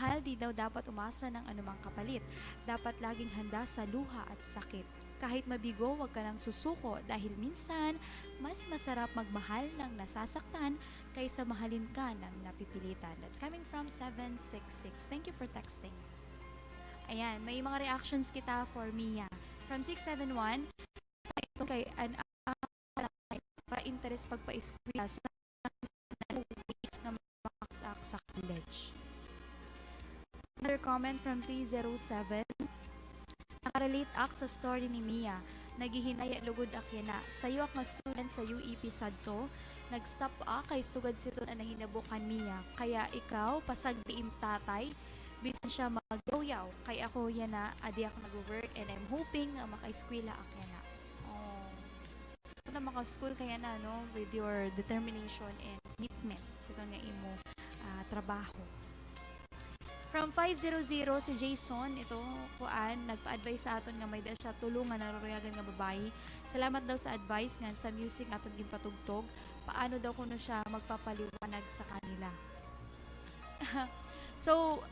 mahal di daw dapat umasa ng anumang kapalit. Dapat laging handa sa luha at sakit. Kahit mabigo, huwag ka nang susuko dahil minsan, mas masarap magmahal ng nasasaktan kaysa mahalin ka ng napipilitan. That's coming from 766. Thank you for texting. Ayan, may mga reactions kita for Mia. From 671, ito kay an para interest pagpa-squeeze ng makaksak sa college. Another comment from 307, nakarelate ak sa story ni Mia. Naghihinay lugod akyana. Sayo ak nga student sa UEP Sadto, nag-stop ak kay sugad siton na hinabukan Mia. Kaya ikaw, pasag diim tatay, bisan siya mag-yaw kay ako yan na adi ako nag-work and I'm hoping na maka-eskwela akyana. Oh. Na maka-school kaya na, no, with your determination and commitment sa ito nga imo trabaho. From 500, si Jason, ito, kuan, nagpa-advise sa aton nga may da siya tulungan na ruruyagan nga babae. Salamat daw sa advice nga sa music aton ginpatugtog. Paano daw kuno siya magpapaliwanag sa kanila. So,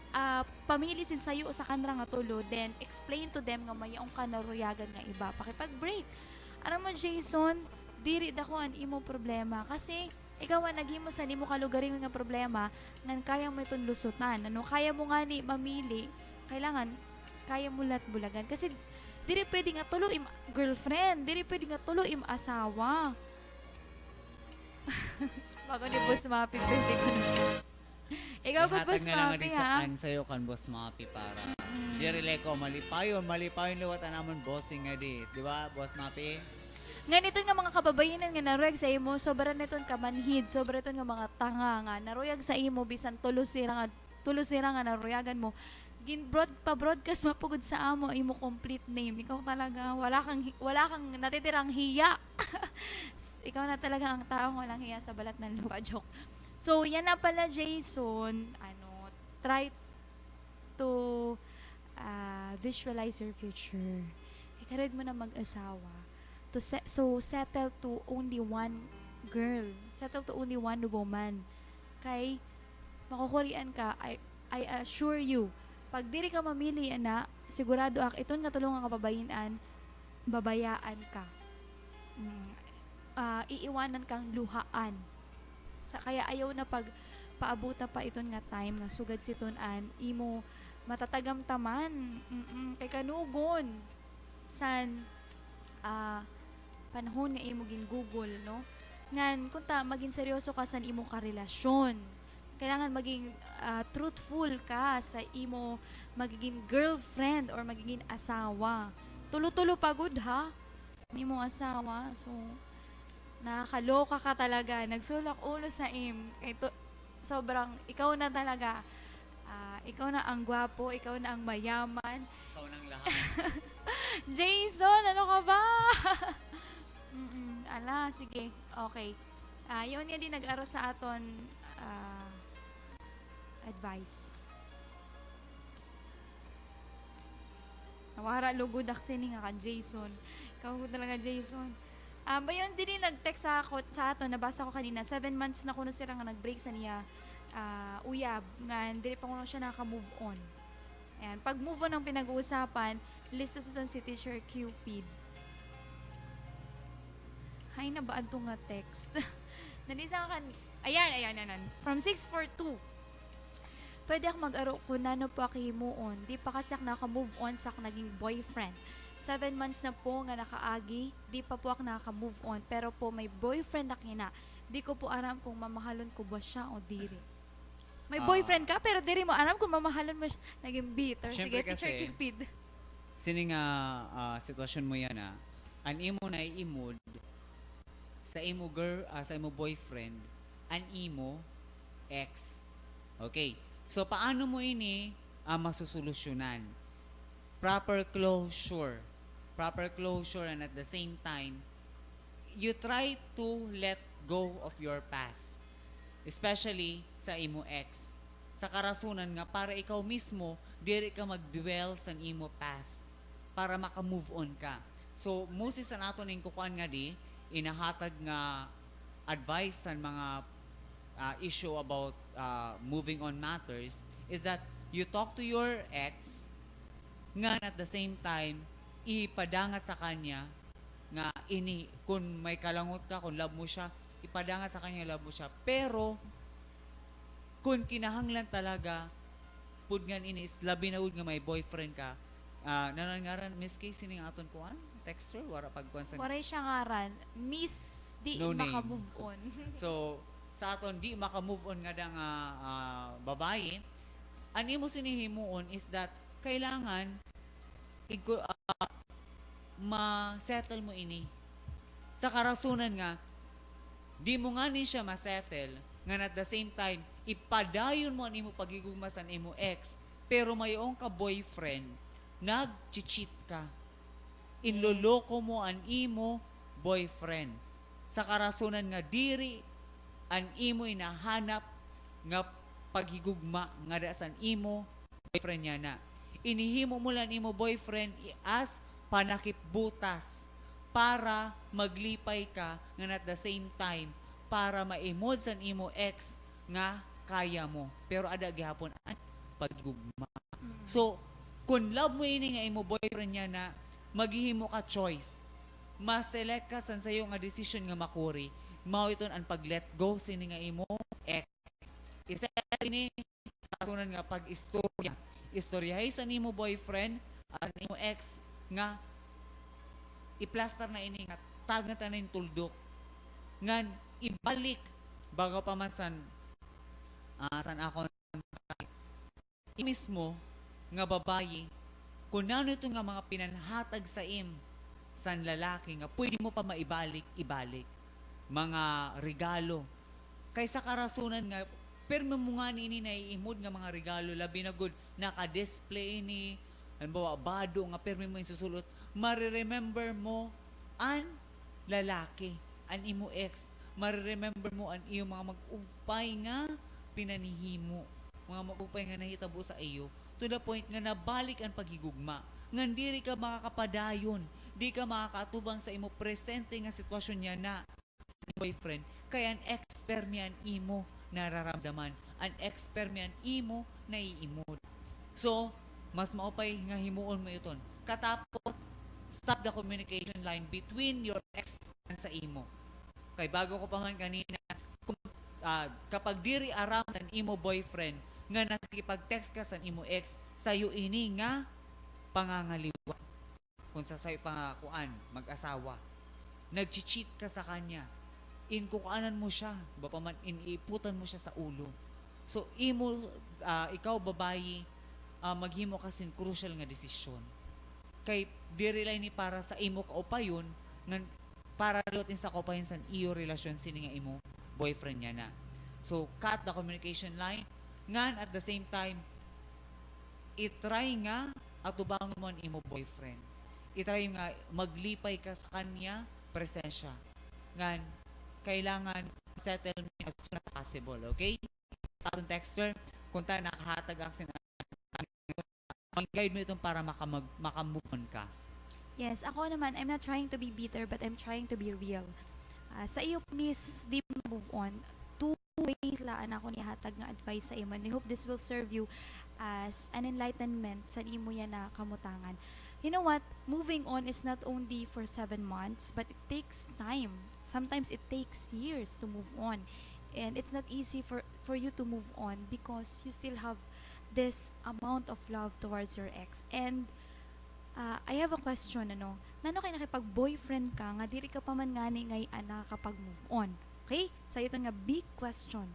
pamili sin sayo sa kanra nga tulo, then explain to them nga mayong kanaruyagan nga iba. Pakipag-break. Aram mo, Jason, diri da ko an imo problema kasi ikaw ang naghimo sa nimo kalugaring nga problema ngan kaya mo itong lusutan. Ano, kaya mo nga ni mamili, kailangan kaya mo lat bulagan kasi diri pwede nga tulo im girlfriend, diri pwede nga tulo im asawa. Bago ni Boss Mapi, pwede ko na. Ikaw ko Boss Mapi, ha? Ihatag sa'yo kan Boss Mapi para dirili ko, malipayon liwat naman bossing nga di ba, Boss Mapi? Ganito nga mga kababayanan nga naruyag sa imo, sobra niton kamanhid, sobra niton nga mga tanga nga naruyag sa imo bisan tulo sira nga naruyagan mo. Pa-broadcast mapugod sa amo imo complete name. Ikaw talaga wala kang natitirang hiya. Ikaw na talaga ang taong walang hiya sa balat ng lupa. Joke. So, yan na pala, Jason. Try to visualize your future. Ikarood mo na mag-asawa. So, settle to only one girl. Settle to only one woman. Kay, makukurian ka, I assure you, pag diri ka mamili, na, sigurado iton nga tulungan ka babayaan ka. Iiwanan kang luhaan. Kaya ayaw na pag paabuta pa iton nga time nga sugad situnan imo matatagamtaman kay kanugon san panahon nga imo gin Google, no, ngan kunta maging seryoso ka sa imong karelasyon, kailangan maging truthful ka sa imo magiging girlfriend or magiging asawa. Tulo-tulo pagod ha ni mo asawa, so nakakaloka ka talaga, nagsulak ulo sa kay sobrang ikaw na talaga, ikaw na ang gwapo, ikaw na ang mayaman, Ikaw nang lahat. Jason, ano ka ba? Ala, sige, okay. Yun yan din nag-aro sa aton advice. Nawara lugod aksini nga ka, Jason. Ikaw talaga, Jason. Bayon din nag-text sa aton, nabasa ko kanina, 7 months na kuno sila nga nag-break sa niya uyab, nga dili pa kuno siya naka-move on. Ayan, pag move on ang pinag-uusapan, listo sa si Teacher Cupid. Hay na ba anto nga text? Nalisa kan, ayan. From 642, pwede ako mag-aro ko na no po akihimuon. Di pa kasi ako naka-move on sa naging boyfriend. 7 months na po nga nakaagi, di pa po ako naka-move on. Pero po may boyfriend na kina. Di ko po aram kung mamahalon ko ba siya o diri. May boyfriend ka, pero diri mo aram kung mamahalon mo siya. Naging bitter. Sige, Teacher Cupid. Sini nga sitwasyon mo yan an imo na imod sa imo sa imo boyfriend, an imo ex. Okay. So paano mo ini masusolusyonan? Proper closure and at the same time you try to let go of your past, especially sa imo ex, sa karasunan nga para ikaw mismo diri ka mag-dwell sa imo past para maka-move on ka. So Moses sa nato ning kukuan nga di inahatag nga advice sa mga issue about moving on matters is that you talk to your ex, nga at the same time, ipadangat sa kanya, nga kung may kalangot ka, kung love mo siya, ipadangat sa kanya, love mo siya. Pero, kung kinahanglan talaga, pud nga ini is labi na ud nga may boyfriend ka, nanangaran, Miss Casey ning aton kuan, texter, wara pagkuan sa Waray siya ngaran, Miss di No name. maka-move on. So, sa aton di maka-move on nga dang babae, ani mo sinihimuon is that kailangan ma-settle mo ini. Sa karasunan nga, di mo nga ni siya ma-settle, nga at the same time, ipadayon mo ang imo pagigugma sa imo ex, pero mayong ka boyfriend, nag-cheat ka. Inloloko mo ang imo boyfriend. Sa karasunan nga diri ang imo inahanap nga paghigugma nga da san imo boyfriend niya na. Inihimo mo lang imo boyfriend as panakipbutas para maglipay ka nga at the same time para maimod san imo ex nga kaya mo. Pero ada gihapon ang paghigugma. So, kung love mo ini nga imo boyfriend niya na, maghihimo ka choice. Ma-select ka san sayo nga decision nga makuri. Mao iton ang pag-let go sini nga imo ex. Isa ini sa sunan nga pag-istorya. Istoryahay sa nimo boyfriend ang imo ex nga i-plaster na ini nga tag na tanan tuldok. Ngan ibalik bago pa man san ako mismo nga babayi kung ano ito nga mga pinanhatag sa san lalaki nga pwede mo pa maibalik mga regalo kaysa karasunan nga pero mo nga ni naiimod nga mga regalo labi na good naka-display ni halimbawa bado nga pero mo isusulot mariremember mo an lalaki an imo ex mariremember mo an iyo mga mag-ugpay nga pinanihimo mga mag-ugpay nga nahitabo sa iyo to the point nga nabalik ang paghigugma nga diri ka makakapadayon di ka makakatubang sa imo presente nga sitwasyon niya na boyfriend kaya an expert niya an imo nararamdaman an expert niya an imo naiimod so mas maupay nga himuon mo iton katapos stop the communication line between your ex and sa imo kay bago ko pa man kanina kapag diri around sa imo boyfriend nga nakikipag-text ka sa imo ex sayo ini nga pangangaliwa kung sa sayo pangakuan mag-asawa nag-cheat ka sa kanya inkukuanan mo siya ba pa man iniiputan mo siya sa ulo so ikaw babayi maghimo ka sin crucial nga desisyon kay diri lay ni para sa imo kaupayon nga para lutin sa kaupayon sa iyo relasyon sini nga imo boyfriend niya na so cut the communication line ngan at the same time itry nga atubangon mo ang imo boyfriend itry nga maglipay ka sa kanya presensya ngan kailangan settle me as soon as possible okay tatong texter kung tayo nakahatag aksin mag-guide mo itong para makamove on ka. Yes, ako naman, I'm not trying to be bitter, but I'm trying to be real. Sa iyo, please, di move on. Two ways laan ako nihatag nga advice sa imo. And I hope this will serve you as an enlightenment sa imo yan na kamutangan. You know what? Moving on is not only for 7 months, but it takes time. Sometimes it takes years to move on. And it's not easy for you to move on because you still have this amount of love towards your ex. And I have a question, nano kay nakipag-boyfriend ka, nga diri ka pa man ngani ngay kapag move on. Okay? Sa ito nga big question.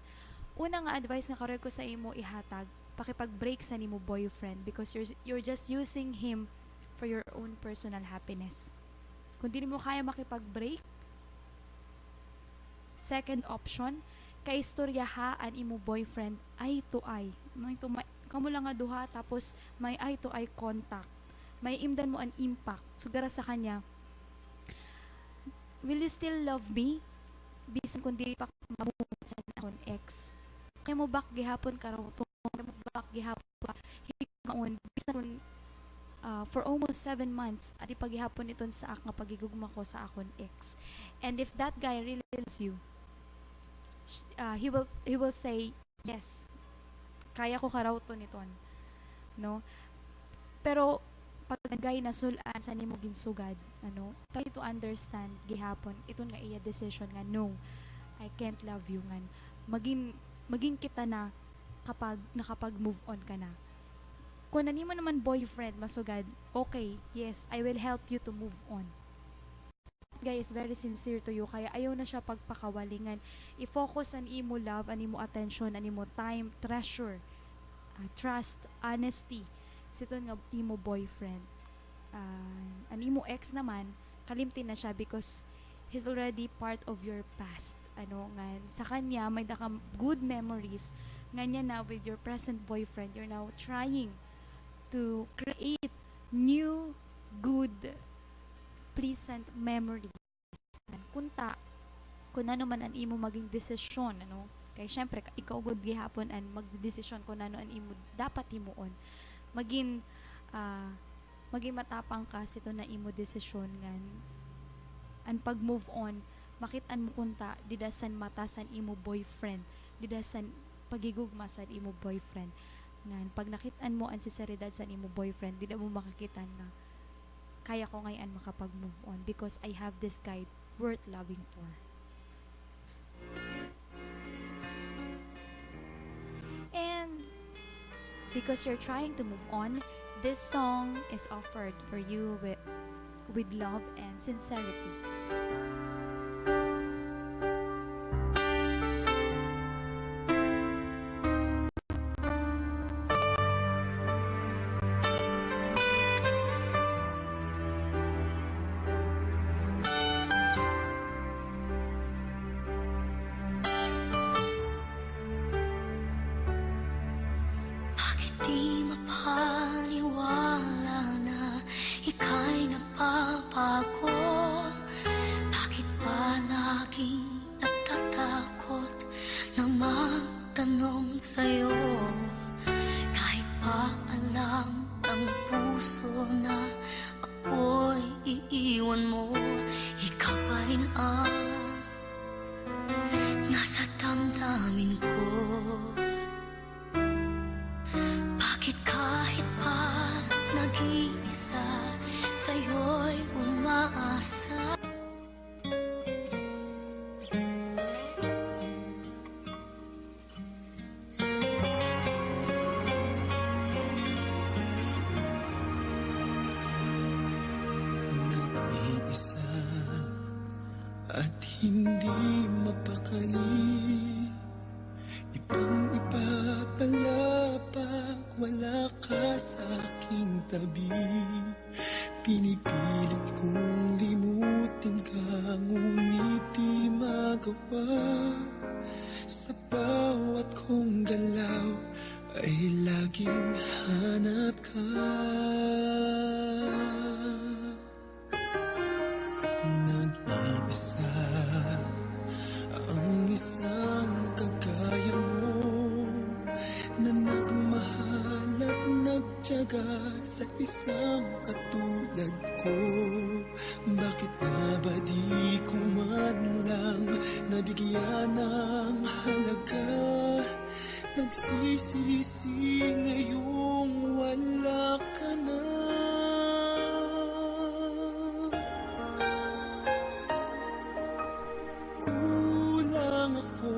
Una nga advice nga karoy ko sa imo ihatag, pakipag-break sa nimo boyfriend because you're just using him for your own personal happiness. Kung di mo kaya makipag-break, second option, kay istoryaha an imo boyfriend eye to eye. No, ito kamo lang nga duha tapos may eye to eye contact. May imdan mo an impact. Sugara sa kanya, will you still love me? Bisan kung dili pa mabuhat sa akong ex. Kaya mo back gihapon karon to. Kaya mo back gihapon pa. Hikaon bisan kung for almost 7 months adi paghihapon iton sa ak nga pagigugma ko sa akong ex. And if that guy really loves you, he will say yes. Kaya ko karawton iton. no? Pero pag nagay na sulaan sa nimo ginsugad, try to understand gihapon iton nga iya decision nga no, I can't love you nga maging kita na kapag nakapag-move on ka na. Kung nimo naman boyfriend masugad, okay, yes, I will help you to move on. Guys, very sincere to you, kaya ayaw na siya pagpakawalingan. I-focus an imo love, an imo attention, an imo time, treasure, trust, honesty sito nga imo boyfriend. An imo ex naman kalimtin na siya because he's already part of your past. Nga sa kanya may daka good memories nga niya na with your present boyfriend. You're now trying to create new good pleasant memories. Kunta kung ano man ang imo maging desisyon, kay syempre ikaw gud gihapon an magdesisyon kung ano ang imo dapat himuon. Maging matapang ka sito na imo desisyon ngan an pag move on makit-an mo kunta didasan matasan imo boyfriend, didasan pagigugma sa imo boyfriend ngan pag nakit-an mo an sinseridad sa imo boyfriend dida mo makakita na kaya ko ngayon makapag move on because I have this guy worth loving for. And because you're trying to move on, this song is offered for you with love and sincerity. Di mapaniwala na ika'y nagbabago. Bakit ba laging natatakot na magtanong sa'yo? Kahit ba alam ng puso na ako'y iiwan mo, ikaw pa rin ang nasa damdamin ko. Bakit kahit pa nag-iisa sa'yo'y umaasa? Nag-iisa at hindi mapakali, ibang-iba pala pag wala ka sa aking tabi. Pinipilit kong limutin ka, ngunit di magawa. Sa bawat kong galaw ay laging hanap ka. Nag-iisa ang isang kagaya mo na nagmahal at nagtiyaga sa isang katulad ko. Bakit nga ba di ko man lang nabigyan ng halaga? Nagsisisi ngayong wala ka na. Kulang ako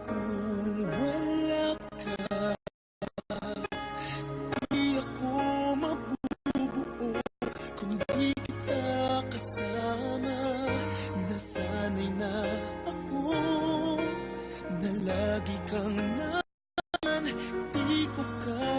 kung wala ka. Di ako mabubuo kung di kita kasama. Nasanay na ako na lagi kang naman. Di ko kaya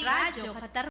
Radyo Katar